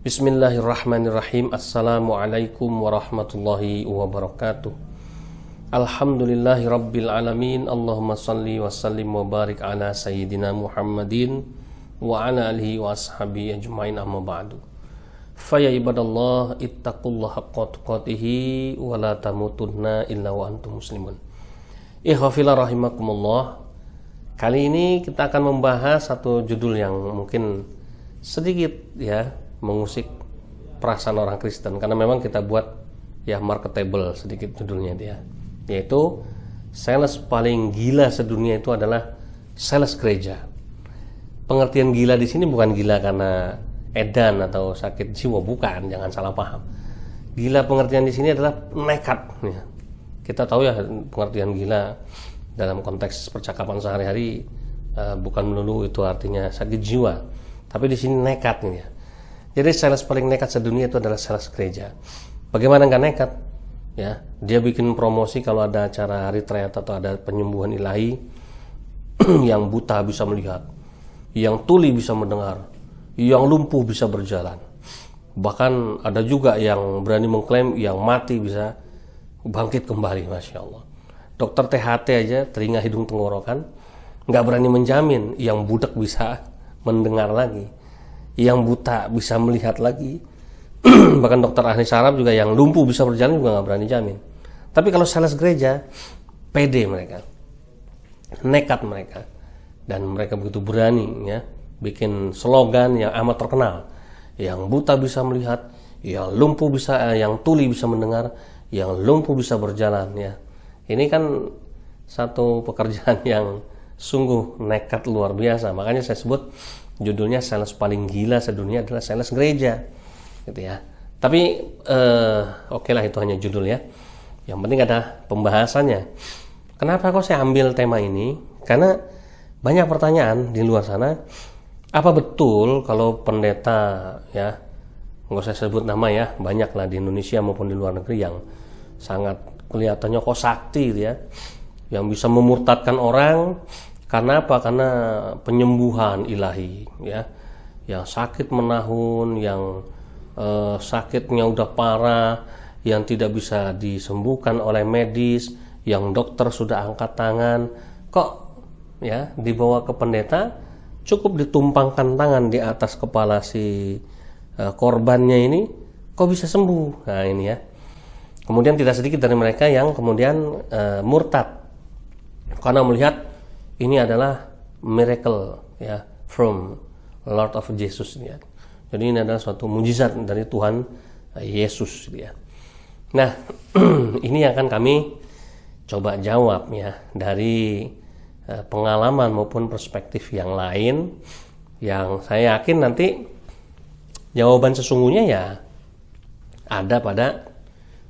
Bismillahirrahmanirrahim. Assalamualaikum warahmatullahi wabarakatuh. Alhamdulillahi rabbil alamin. Allahumma salli wa sallim wa barik ala sayyidina Muhammadin wa ala alihi wa ashabihi ajma'in, amma ba'du. Fa ya ibadallah, ittaqullaha haqqa tuqatih wa la tamutunna illa wa antum muslimun. Ikhwafillah rahimakumullah. Kali ini kita akan membahas satu judul yang mungkin sedikit ya mengusik perasaan orang Kristen, karena memang kita buat ya marketable sedikit judulnya dia, yaitu sales paling gila sedunia itu adalah sales gereja. Pengertian gila di sini bukan gila karena edan atau sakit jiwa, bukan, jangan salah paham. Gila pengertian di sini adalah nekat ya. Kita tahu ya pengertian gila dalam konteks percakapan sehari-hari bukan melulu itu artinya sakit jiwa, tapi di sini nekat nih ya. Jadi sales paling nekat sedunia itu adalah sales gereja. Bagaimana nggak nekat? Ya, dia bikin promosi kalau ada acara hari triad atau ada penyembuhan ilahi, yang buta bisa melihat, yang tuli bisa mendengar, yang lumpuh bisa berjalan. Bahkan ada juga yang berani mengklaim yang mati bisa bangkit kembali, masya Allah. Dokter THT aja, telinga hidung tenggorokan, nggak berani menjamin yang budak bisa mendengar lagi, yang buta bisa melihat lagi. Bahkan dokter ahli saraf juga yang lumpuh bisa berjalan juga nggak berani jamin. Tapi kalau sales gereja, pede mereka, nekat mereka, dan mereka begitu berani ya bikin slogan yang amat terkenal, yang buta bisa melihat, yang lumpuh bisa, yang tuli bisa mendengar, yang lumpuh bisa berjalan ya. Ini kan satu pekerjaan yang sungguh nekat luar biasa. Makanya saya sebut judulnya sales paling gila sedunia adalah sales gereja, gitu ya. Tapi oke lah, itu hanya judul ya. Yang penting ada pembahasannya. Kenapa kok saya ambil tema ini? Karena banyak pertanyaan di luar sana. Apa betul kalau pendeta ya, nggak usah sebut nama ya, banyak lah di Indonesia maupun di luar negeri yang sangat kelihatannya kok sakti gitu ya, yang bisa memurtadkan orang. Karena apa? Karena penyembuhan ilahi ya, yang sakit menahun, yang sakitnya udah parah, yang tidak bisa disembuhkan oleh medis, yang dokter sudah angkat tangan, kok ya dibawa ke pendeta, cukup ditumpangkan tangan di atas kepala si korbannya ini, kok bisa sembuh. Nah ini ya. Kemudian tidak sedikit dari mereka yang kemudian murtad karena melihat ini adalah miracle ya from Lord of Jesus ya. Jadi ini adalah suatu mujizat dari Tuhan Yesus ya. Nah, ini yang akan kami coba jawab ya dari pengalaman maupun perspektif yang lain, yang saya yakin nanti jawaban sesungguhnya ya ada pada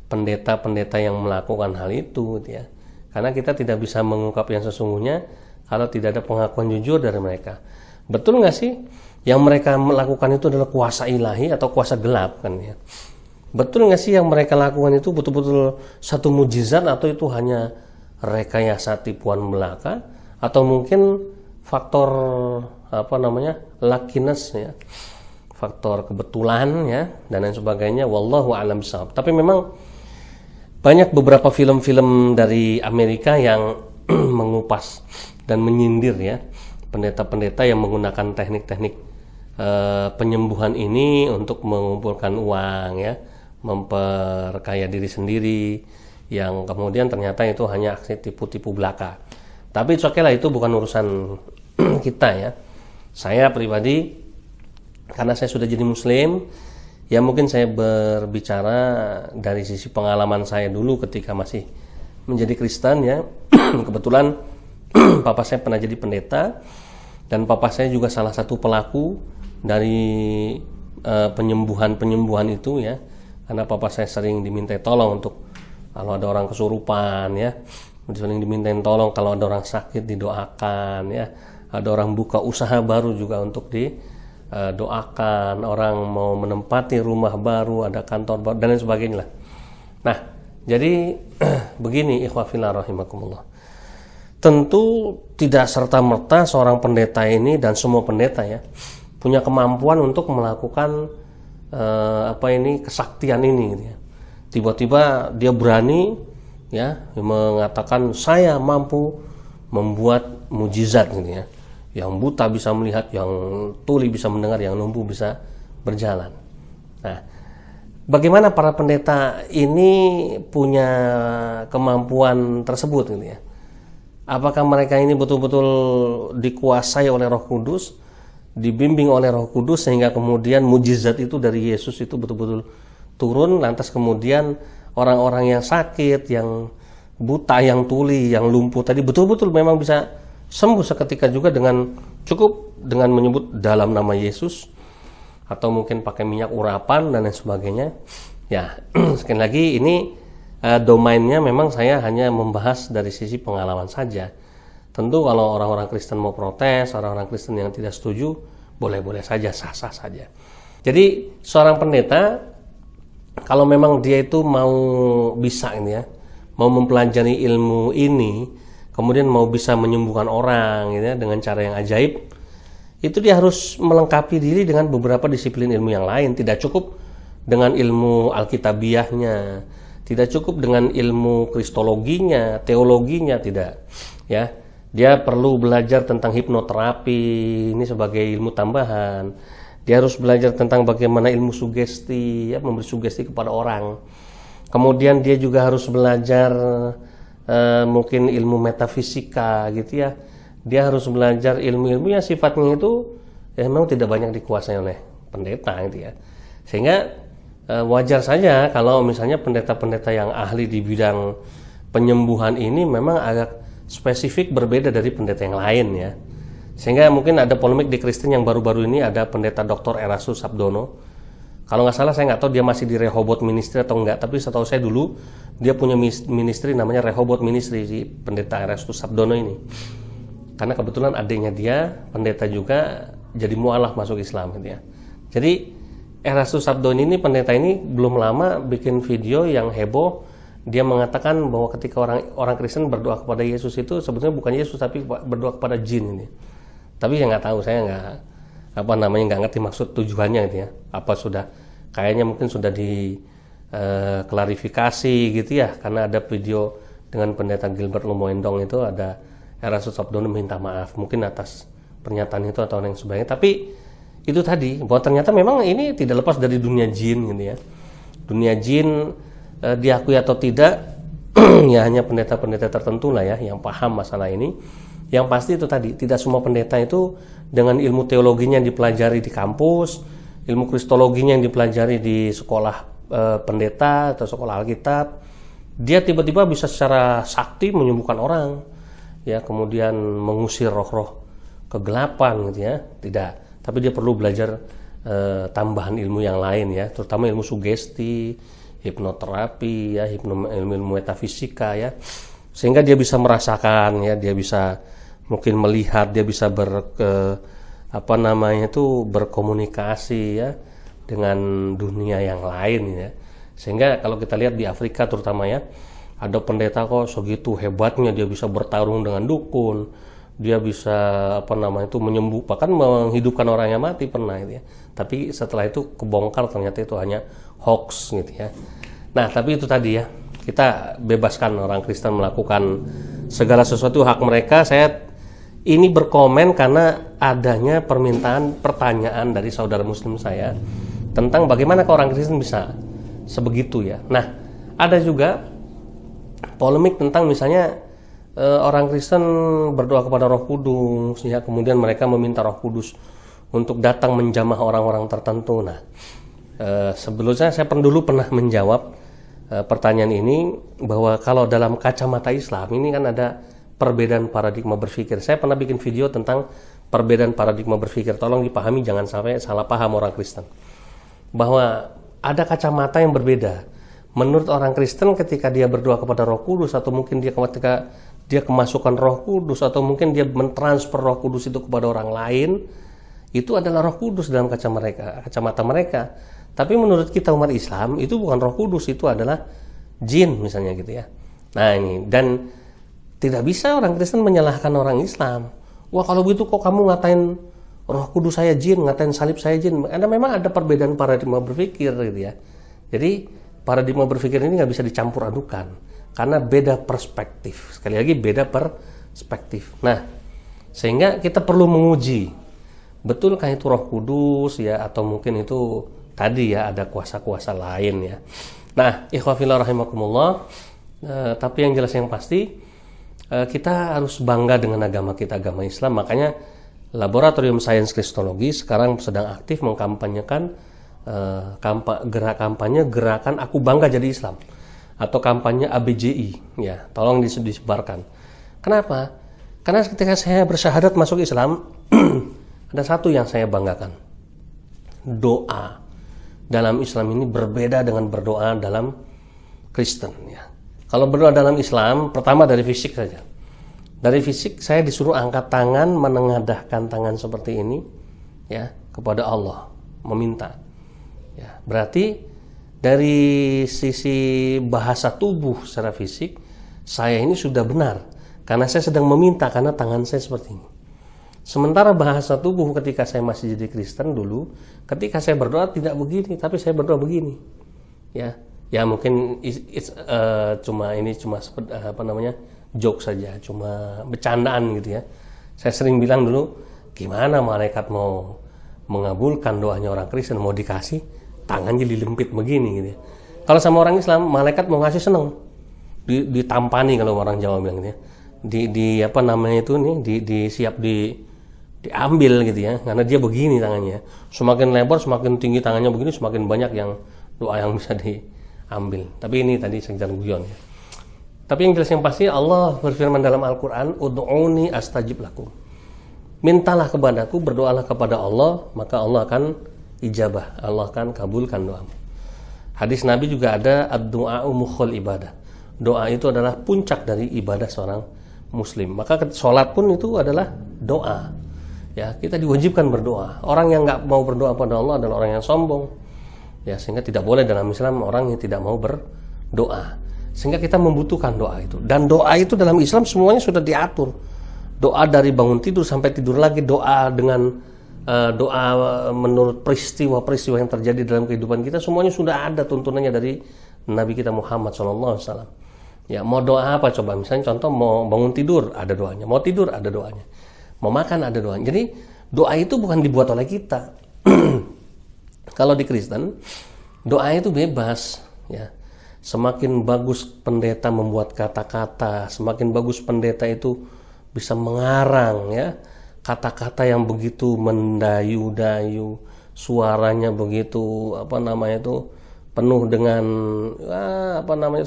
pendeta-pendeta yang melakukan hal itu gitu ya. Karena kita tidak bisa mengungkap yang sesungguhnya kalau tidak ada pengakuan jujur dari mereka. Betul nggak sih yang mereka melakukan itu adalah kuasa ilahi atau kuasa gelap kan ya? Betul nggak sih yang mereka lakukan itu betul-betul satu mujizat, atau itu hanya rekayasa tipuan belaka, atau mungkin faktor luckiness ya, faktor kebetulan ya, dan lain sebagainya. Wallahu a'lam bishawab. Tapi memang banyak beberapa film-film dari Amerika yang mengupas dan menyindir ya pendeta-pendeta yang menggunakan teknik-teknik penyembuhan ini untuk mengumpulkan uang ya, memperkaya diri sendiri, yang kemudian ternyata itu hanya aksi tipu-tipu belaka. Tapi oke lah, itu bukan urusan kita ya. Saya pribadi, karena saya sudah jadi muslim, ya mungkin saya berbicara dari sisi pengalaman saya dulu ketika masih menjadi Kristen ya. Kebetulan papa saya pernah jadi pendeta, dan papa saya juga salah satu pelaku dari penyembuhan itu ya. Karena papa saya sering diminta tolong untuk kalau ada orang kesurupan ya, sering diminta tolong kalau ada orang sakit didoakan ya, ada orang buka usaha baru juga untuk doakan, orang mau menempati rumah baru, ada kantor baru, dan lain sebagainya lah. Nah, jadi begini ikhwafillah rahimakumullah. Tentu tidak serta-merta seorang pendeta ini dan semua pendeta ya punya kemampuan untuk melakukan kesaktian ini gitu ya. Tiba-tiba dia berani ya mengatakan saya mampu membuat mujizat gitu ya. Yang buta bisa melihat, yang tuli bisa mendengar, yang lumpuh bisa berjalan. Nah, bagaimana para pendeta ini punya kemampuan tersebut gitu ya? Apakah mereka ini betul-betul dikuasai oleh Roh Kudus, dibimbing oleh Roh Kudus sehingga kemudian mujizat itu dari Yesus itu betul-betul turun, lantas kemudian orang-orang yang sakit, yang buta, yang tuli, yang lumpuh tadi betul-betul memang bisa sembuh seketika juga dengan cukup dengan menyebut dalam nama Yesus, atau mungkin pakai minyak urapan dan lain sebagainya. Ya, sekali lagi ini domainnya memang saya hanya membahas dari sisi pengalaman saja. Tentu kalau orang-orang Kristen mau protes, orang-orang Kristen yang tidak setuju, boleh-boleh saja, sah-sah saja. Jadi seorang pendeta kalau memang dia itu mau bisa ini ya, mau mempelajari ilmu ini, kemudian mau bisa menyembuhkan orang gitu ya, dengan cara yang ajaib, itu dia harus melengkapi diri dengan beberapa disiplin ilmu yang lain. Tidak cukup dengan ilmu alkitabiahnya, tidak cukup dengan ilmu kristologinya, teologinya, tidak ya. Dia perlu belajar tentang hipnoterapi ini sebagai ilmu tambahan. Dia harus belajar tentang bagaimana ilmu sugesti ya, memberi sugesti kepada orang. Kemudian dia juga harus belajar mungkin ilmu metafisika gitu ya. Dia harus belajar ilmu-ilmu yang sifatnya itu ya, memang tidak banyak dikuasai oleh pendeta gitu ya. Sehingga wajar saja kalau misalnya pendeta-pendeta yang ahli di bidang penyembuhan ini memang agak spesifik berbeda dari pendeta yang lain ya. Sehingga mungkin ada polemik di Kristen yang baru-baru ini, ada pendeta Dr. Erastus Sabdono. Kalau nggak salah, saya nggak tahu dia masih di Rehoboth Ministry atau enggak, tapi setahu saya dulu dia punya ministry namanya Rehoboth Ministry, si pendeta Erastus Sabdono ini. Karena kebetulan adiknya dia pendeta juga, jadi mualaf masuk Islam gitu ya. Jadi Erastus Sabdono ini, pendeta ini belum lama bikin video yang heboh. Dia mengatakan bahwa ketika orang Kristen berdoa kepada Yesus itu sebetulnya bukan Yesus tapi berdoa kepada jin ini. Tapi saya nggak tahu, saya nggak ngerti maksud tujuannya gitu ya. Apa sudah kayaknya mungkin sudah diklarifikasi gitu ya, karena ada video dengan pendeta Gilbert Lumoendong itu, ada Erastus Sabdono minta maaf mungkin atas pernyataan itu atau yang sebagainya. Tapi itu tadi bahwa ternyata memang ini tidak lepas dari dunia jin gitu ya. Dunia jin diakui atau tidak ya hanya pendeta-pendeta tertentu lah ya yang paham masalah ini. Yang pasti itu tadi, tidak semua pendeta itu dengan ilmu teologinya yang dipelajari di kampus, ilmu kristologinya yang dipelajari di sekolah pendeta atau sekolah Alkitab, dia tiba-tiba bisa secara sakti menyembuhkan orang, ya, kemudian mengusir roh-roh kegelapan gitu ya. Tidak, tapi dia perlu belajar tambahan ilmu yang lain ya, terutama ilmu sugesti, hipnoterapi ya, ilmu metafisika ya, sehingga dia bisa merasakan ya, dia bisa mungkin melihat, dia bisa berkomunikasi ya dengan dunia yang lain ya. Sehingga kalau kita lihat di Afrika terutama ya, ada pendeta kok segitu hebatnya, dia bisa bertarung dengan dukun, dia bisa menyembuh, bahkan menghidupkan orang yang mati pernah gitu ya. Tapi setelah itu kebongkar ternyata itu hanya hoax gitu ya. Nah, tapi itu tadi ya, kita bebaskan orang Kristen melakukan segala sesuatu, hak mereka. Saya ini berkomen karena adanya pertanyaan dari saudara muslim saya tentang bagaimana orang Kristen bisa sebegitu ya. Nah, ada juga polemik tentang misalnya orang Kristen berdoa kepada Roh Kudus ya, kemudian mereka meminta Roh Kudus untuk datang menjamah orang-orang tertentu. Nah, sebelumnya saya dulu pernah menjawab pertanyaan ini, bahwa kalau dalam kacamata Islam ini kan ada perbedaan paradigma berpikir. Saya pernah bikin video tentang perbedaan paradigma berpikir. Tolong dipahami, jangan sampai salah paham orang Kristen. Bahwa ada kacamata yang berbeda. Menurut orang Kristen ketika dia berdoa kepada Roh Kudus, atau mungkin dia ketika dia kemasukan Roh Kudus, atau mungkin dia mentransfer Roh Kudus itu kepada orang lain, itu adalah Roh Kudus dalam kacamata mereka. Tapi menurut kita umat Islam itu bukan Roh Kudus, itu adalah jin misalnya gitu ya. Nah ini, dan tidak bisa orang Kristen menyalahkan orang Islam. Wah, kalau begitu kok kamu ngatain Roh Kudus saya jin, ngatain salib saya jin. Karena memang ada perbedaan paradigma berpikir gitu ya. Jadi paradigma berpikir ini nggak bisa dicampur adukan karena beda perspektif. Sekali lagi beda perspektif. Nah, sehingga kita perlu menguji betulkah itu Roh Kudus ya, atau mungkin itu tadi ya ada kuasa-kuasa lain ya. Nah, ikhwafillah rahimakumullah. Tapi yang jelas yang pasti kita harus bangga dengan agama kita, agama Islam. Makanya Laboratorium Sains Kristologi sekarang sedang aktif mengkampanyekan gerak kampanye gerakan Aku Bangga Jadi Islam atau kampanye ABJI ya, tolong disebarkan. Kenapa? Karena ketika saya bersyahadat masuk Islam ada satu yang saya banggakan. Doa dalam Islam ini berbeda dengan berdoa dalam Kristen ya. Kalau berdoa dalam Islam pertama dari fisik saja. Dari fisik saya disuruh angkat tangan, menengadahkan tangan seperti ini ya kepada Allah, meminta. Ya, berarti dari sisi bahasa tubuh secara fisik saya ini sudah benar karena saya sedang meminta karena tangan saya seperti ini. Sementara bahasa tubuh ketika saya masih jadi Kristen dulu, ketika saya berdoa tidak begini, tapi saya berdoa begini. Ya mungkin cuma joke saja, cuma bercandaan gitu ya. Saya sering bilang dulu, gimana malaikat mau mengabulkan doanya orang Kristen, mau dikasih tangannya dilempit begini gitu ya. Kalau sama orang Islam, malaikat mau ngasih seneng, ditampani kalau orang Jawa bilang gitu ya. Siap diambil gitu ya, karena dia begini tangannya. Semakin lebar, semakin tinggi tangannya begini, semakin banyak yang doa yang bisa diambil. Tapi ini tadi sekedar guyon ya. Tapi yang jelas yang pasti Allah berfirman dalam Al-Quran, Ud'uni astajib lakum. Mintalah kepadaku, berdoalah kepada Allah, maka Allah akan ijabah, Allah akan kabulkan doamu. Hadis Nabi juga ada, ad-du'a'u mukhul ibadah. Doa itu adalah puncak dari ibadah seorang muslim. Maka sholat pun itu adalah doa. Ya, kita diwajibkan berdoa. Orang yang nggak mau berdoa pada Allah adalah orang yang sombong. Ya, sehingga tidak boleh dalam Islam orang yang tidak mau berdoa. Sehingga kita membutuhkan doa itu. Dan doa itu dalam Islam semuanya sudah diatur. Doa dari bangun tidur sampai tidur lagi, doa dengan doa menurut peristiwa-peristiwa yang terjadi dalam kehidupan kita, semuanya sudah ada tuntunannya dari Nabi kita Muhammad SAW. Ya, mau doa apa coba? Misalnya contoh mau bangun tidur ada doanya, mau tidur ada doanya, mau makan ada doanya. Jadi doa itu bukan dibuat oleh kita. Kalau di Kristen doa itu bebas ya. Semakin bagus pendeta membuat kata-kata, semakin bagus pendeta itu bisa mengarang ya kata-kata yang begitu mendayu-dayu, suaranya begitu penuh dengan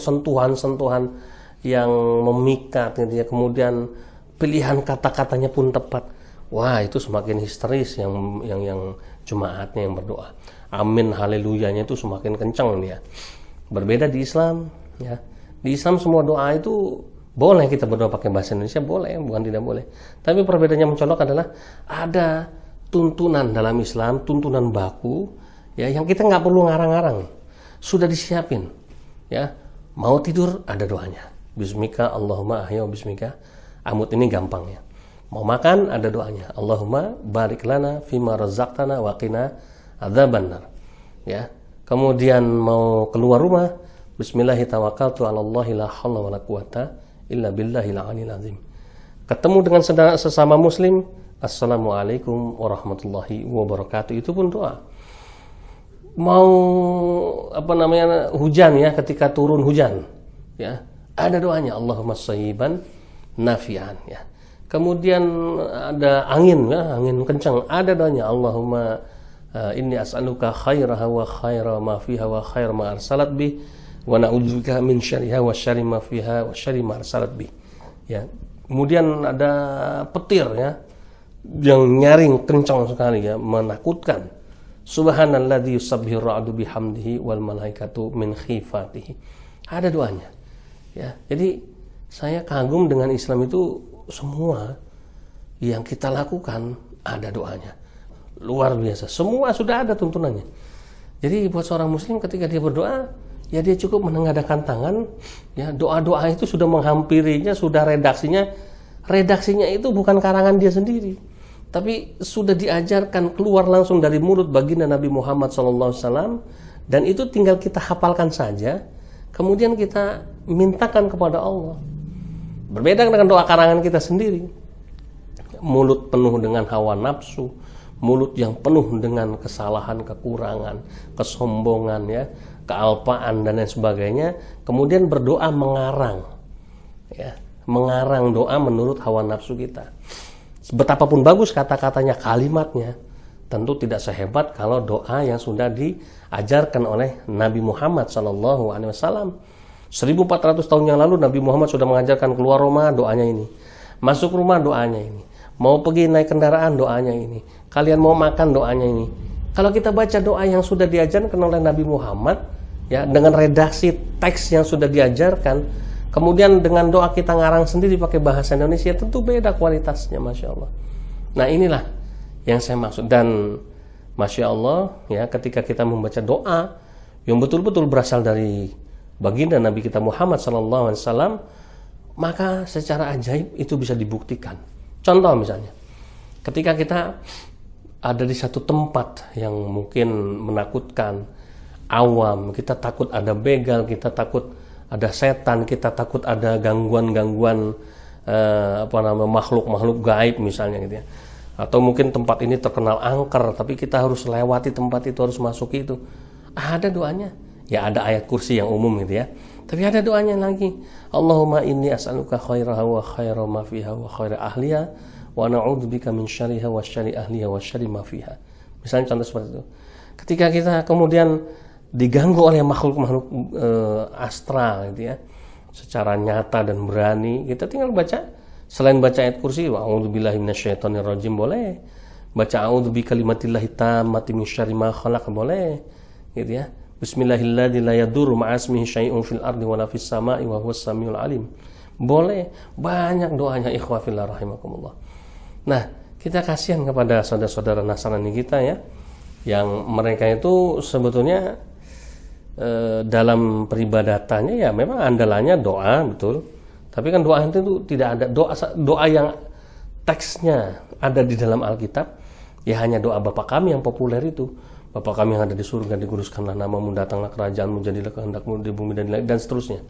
sentuhan-sentuhan yang memikat gitu ya. Kemudian pilihan kata-katanya pun tepat. Wah, itu semakin histeris yang jemaatnya yang berdoa. Amin haleluyanya itu semakin kencang dia. Berbeda di Islam ya. Di Islam semua doa itu boleh kita berdoa pakai bahasa Indonesia, boleh, bukan tidak boleh. Tapi perbedaannya mencolok adalah ada tuntunan dalam Islam, tuntunan baku ya, yang kita nggak perlu ngarang-ngarang. Sudah disiapin ya. Mau tidur ada doanya. Bismika Allahumma ahya wa bismika amut, ini gampang ya. Mau makan ada doanya. Allahumma barik lana fima razaqtana wa qina adzabannar. Ya. Kemudian mau keluar rumah, bismillahi tawakkaltu 'alallahi la haula wala quwata illa billahil aliyil azim. Ketemu dengan sesama muslim, assalamualaikum warahmatullahi wabarakatuh. Itu pun doa. Mau hujan ya, ketika turun hujan ya, ada doanya, Allahumma shayyiban nafi'an ya. Kemudian ada angin ya, angin kencang, ada doanya, Allahumma inni as'aluka khairaha wa khaira ma fiha wa khair ma arsalat bi wa na'udzubika min syarriha wa syarri ma fiha wa syarri ma arsalat bi ya. Kemudian ada petir ya yang nyaring kencang sekali ya, menakutkan. Subhanalladzi yusabbihu ar-ra'du bihamdihi wal malaikatu min khifatihi. Ada doanya. Ya, jadi saya kagum dengan Islam itu, semua yang kita lakukan ada doanya. Luar biasa. Semua sudah ada tuntunannya. Jadi buat seorang muslim ketika dia berdoa, ya dia cukup menengadahkan tangan, ya doa-doa itu sudah menghampirinya, sudah redaksinya. Redaksinya itu bukan karangan dia sendiri. tapi sudah diajarkan keluar langsung dari mulut baginda Nabi Muhammad SAW, dan itu tinggal kita hafalkan saja, kemudian kita mintakan kepada Allah. Berbeda dengan doa karangan kita sendiri, mulut penuh dengan hawa nafsu, mulut yang penuh dengan kesalahan, kekurangan, kesombongan, ya, kealpaan dan lain sebagainya, kemudian berdoa mengarang, ya, mengarang doa menurut hawa nafsu kita. Betapapun bagus kata-katanya, kalimatnya, tentu tidak sehebat kalau doa yang sudah diajarkan oleh Nabi Muhammad SAW. 1400 tahun yang lalu Nabi Muhammad sudah mengajarkan, keluar rumah doanya ini, masuk rumah doanya ini, mau pergi naik kendaraan doanya ini, kalian mau makan doanya ini. Kalau kita baca doa yang sudah diajarkan oleh Nabi Muhammad, ya, dengan redaksi teks yang sudah diajarkan, kemudian dengan doa kita ngarang sendiri pakai bahasa Indonesia, tentu beda kualitasnya, Masya Allah. Nah, inilah yang saya maksud. Dan Masya Allah, ya, ketika kita membaca doa yang betul-betul berasal dari baginda Nabi kita Muhammad SAW, maka secara ajaib itu bisa dibuktikan. Contoh misalnya, ketika kita ada di satu tempat yang mungkin menakutkan, awam, kita takut ada begal, kita takut ada setan, kita takut ada gangguan-gangguan makhluk-makhluk gaib misalnya gitu ya. Atau mungkin tempat ini terkenal angker, tapi kita harus lewati tempat itu, harus masuk itu. Ada doanya. Ya, ada ayat kursi yang umum gitu ya. Tapi ada doanya lagi. Allahumma inni as'aluka khairaha wa khaira ma fiha wa khaira ahliha wa na'udzubika min syarriha wa syarri ahliha wa syarri ma fiha. Misalnya contoh seperti itu. Ketika kita kemudian diganggu oleh makhluk-makhluk astral gitu ya, secara nyata dan berani, kita tinggal baca, selain baca ayat kursi, wa a'udzubillahi minasyaitonir rajim boleh. Baca a'udzu bikalimatillahi tammati min syarri ma khalaq boleh. Gitu ya. Bismillahirrahmanirrahim, la yadurru ma'asmihi syai'un fil ardi wala fis sama'i wa huwas samiul alim. Boleh. Banyak doanya, ikhwah fillah rahimakumullah. Nah, kita kasihan kepada saudara-saudara Nasrani kita ya, yang mereka itu sebetulnya dalam peribadatannya ya memang andalannya doa, betul. Tapi kan doa itu tidak ada doa yang teksnya ada di dalam Alkitab, ya hanya doa Bapa kami yang populer itu. Bapa kami yang ada di surga, dikuduskanlah namamu, datanglah kerajaanmu, jadilah kehendakmu di bumi dan seterusnya.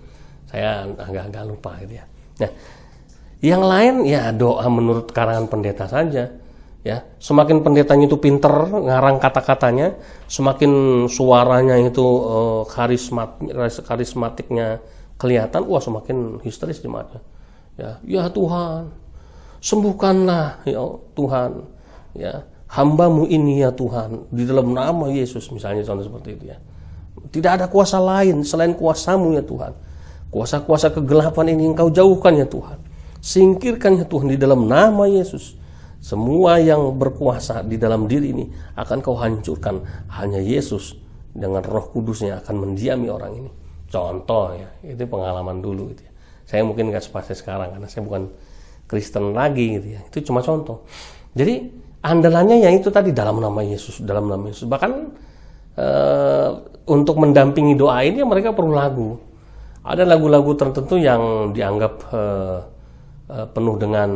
Saya agak lupa gitu ya. Nah, yang lain ya doa menurut karangan pendeta saja. Ya, semakin pendetanya itu pinter ngarang kata-katanya, semakin suaranya itu karismatiknya kelihatan, wah semakin histeris jemaatnya. Ya Tuhan, sembuhkanlah ya Tuhan, ya hambamu ini ya Tuhan, di dalam nama Yesus misalnya, contoh seperti itu ya. Tidak ada kuasa lain selain kuasamu ya Tuhan. Kuasa-kuasa kegelapan ini engkau jauhkan ya Tuhan. Singkirkan ya Tuhan di dalam nama Yesus. Semua yang berkuasa di dalam diri ini akan kau hancurkan. Hanya Yesus dengan Roh Kudusnya akan mendiami orang ini. Contoh ya, itu pengalaman dulu gitu ya. Saya mungkin gak seperti sekarang karena saya bukan Kristen lagi gitu ya. Itu cuma contoh. Jadi andalannya yang itu tadi, dalam nama Yesus, dalam nama Yesus. Bahkan untuk mendampingi doa ini mereka perlu lagu. Ada lagu-lagu tertentu yang dianggap penuh dengan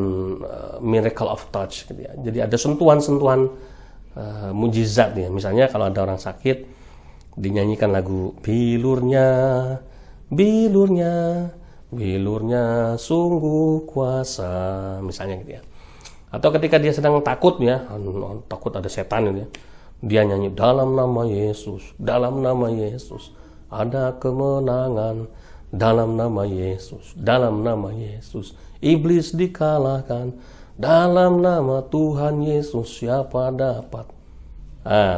miracle of touch gitu ya. Jadi ada sentuhan-sentuhan mujizat ya. Misalnya kalau ada orang sakit, dinyanyikan lagu bilurnya, bilurnya, bilurnya sungguh kuasa, misalnya gitu ya. Atau ketika dia sedang takut ya, takut ada setan gitu ya, dia nyanyi dalam nama Yesus, dalam nama Yesus ada kemenangan, dalam nama Yesus, dalam nama Yesus iblis dikalahkan, dalam nama Tuhan Yesus siapa dapat.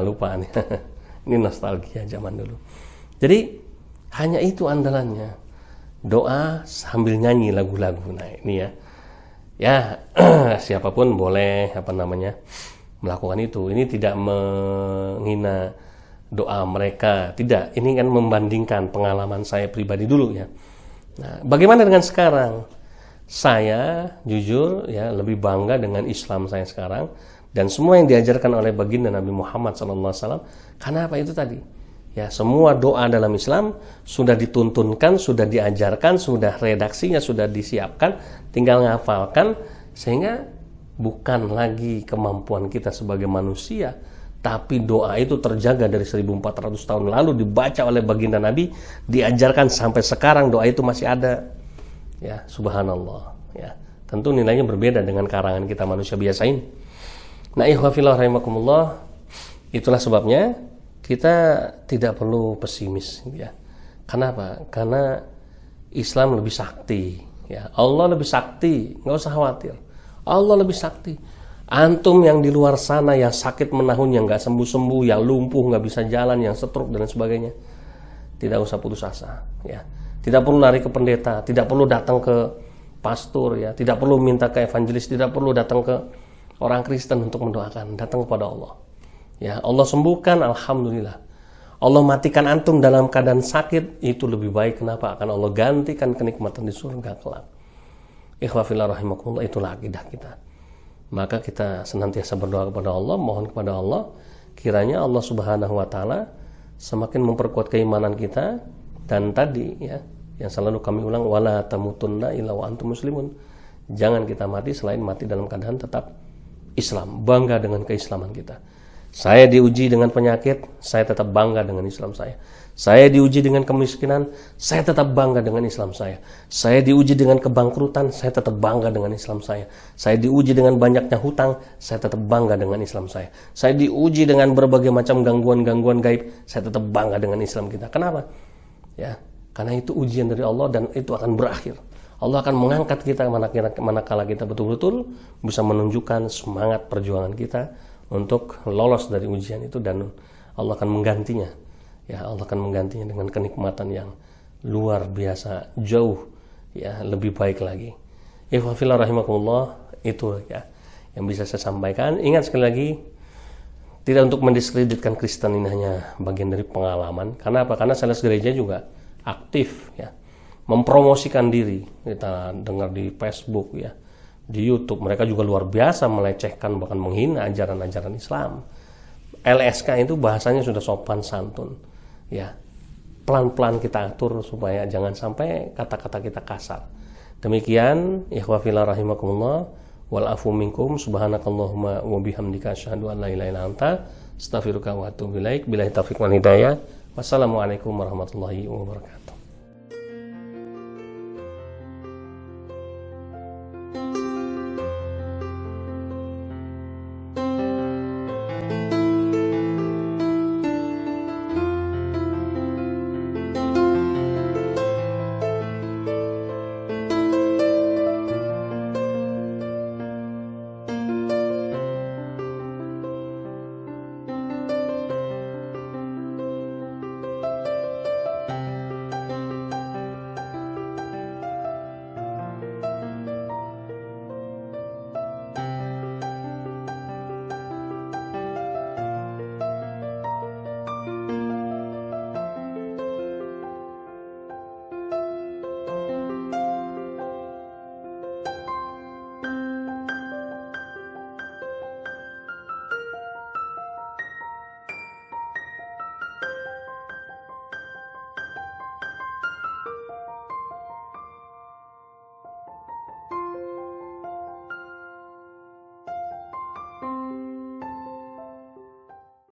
Lupa nih. Ini nostalgia zaman dulu. Jadi hanya itu andalannya, doa sambil nyanyi lagu-lagu. Nah ini ya. Ya, siapapun boleh melakukan itu. Ini tidak menghina doa mereka, tidak. Ini kan membandingkan pengalaman saya pribadi dulu ya. Nah, bagaimana dengan sekarang? Saya jujur ya lebih bangga dengan Islam saya sekarang dan semua yang diajarkan oleh baginda Nabi Muhammad SAW. Karena apa itu tadi? Ya, semua doa dalam Islam sudah dituntunkan, sudah diajarkan, sudah redaksinya sudah disiapkan, tinggal ngafalkan, sehingga bukan lagi kemampuan kita sebagai manusia, tapi doa itu terjaga dari 1400 tahun lalu, dibaca oleh baginda Nabi, diajarkan sampai sekarang, doa itu masih ada. Ya, subhanallah. Ya, tentu nilainya berbeda dengan karangan kita manusia biasa ini. Nah, ikhwafillah rahimakumullah, itulah sebabnya kita tidak perlu pesimis, ya. Kenapa? Karena Islam lebih sakti, ya. Allah lebih sakti, nggak usah khawatir. Allah lebih sakti. Antum yang di luar sana yang sakit menahun, yang nggak sembuh-sembuh, yang lumpuh, nggak bisa jalan, yang stroke dan sebagainya, tidak usah putus asa, ya. Tidak perlu lari ke pendeta, tidak perlu datang ke pastor, ya. Tidak perlu minta ke evangelis, tidak perlu datang ke orang Kristen untuk mendoakan, datang kepada Allah. Ya, Allah sembuhkan, alhamdulillah. Allah matikan antum dalam keadaan sakit, itu lebih baik. Kenapa? Akan Allah gantikan kenikmatan di surga kelak. Ikhwafillah rahimakumullah, itulah akidah kita. Maka kita senantiasa berdoa kepada Allah, mohon kepada Allah, kiranya Allah Subhanahu wa taala semakin memperkuat keimanan kita. Dan tadi, ya, yang selalu kami ulang, wala tamutunna illa wa antum muslimun. Jangan kita mati selain mati dalam keadaan tetap Islam, bangga dengan keislaman kita. Saya diuji dengan penyakit, saya tetap bangga dengan Islam saya. Saya diuji dengan kemiskinan, saya tetap bangga dengan Islam saya. Saya diuji dengan kebangkrutan, saya tetap bangga dengan Islam saya. Saya diuji dengan banyaknya hutang, saya tetap bangga dengan Islam saya. Saya diuji dengan berbagai macam gangguan-gangguan gaib, saya tetap bangga dengan Islam kita. Kenapa? Ya, karena itu ujian dari Allah dan itu akan berakhir. Allah akan mengangkat kita manakala kita betul-betul bisa menunjukkan semangat perjuangan kita untuk lolos dari ujian itu, dan Allah akan menggantinya. Ya, Allah akan menggantinya dengan kenikmatan yang luar biasa, jauh, ya, lebih baik lagi. Ikhwafillah rahimakumullah, itu, ya, yang bisa saya sampaikan. Ingat sekali lagi, tidak untuk mendiskreditkan Kristen, ini hanya bagian dari pengalaman. Karena apa? Karena sales gereja juga aktif, ya, mempromosikan diri. Kita dengar di Facebook, ya, di YouTube, mereka juga luar biasa melecehkan, bahkan menghina ajaran-ajaran Islam. LSK itu bahasanya sudah sopan santun, ya. Pelan-pelan kita atur supaya jangan sampai kata-kata kita kasar. Demikian, ikhwafillah rahimakumullah, wal afu minkum, subhanakallahumma wa bihamdika asyhadu an la ilaha illa anta astaghfiruka wa atubu ilaik. Billahi taufiq wal hidayah. Wassalamualaikum warahmatullahi wabarakatuh.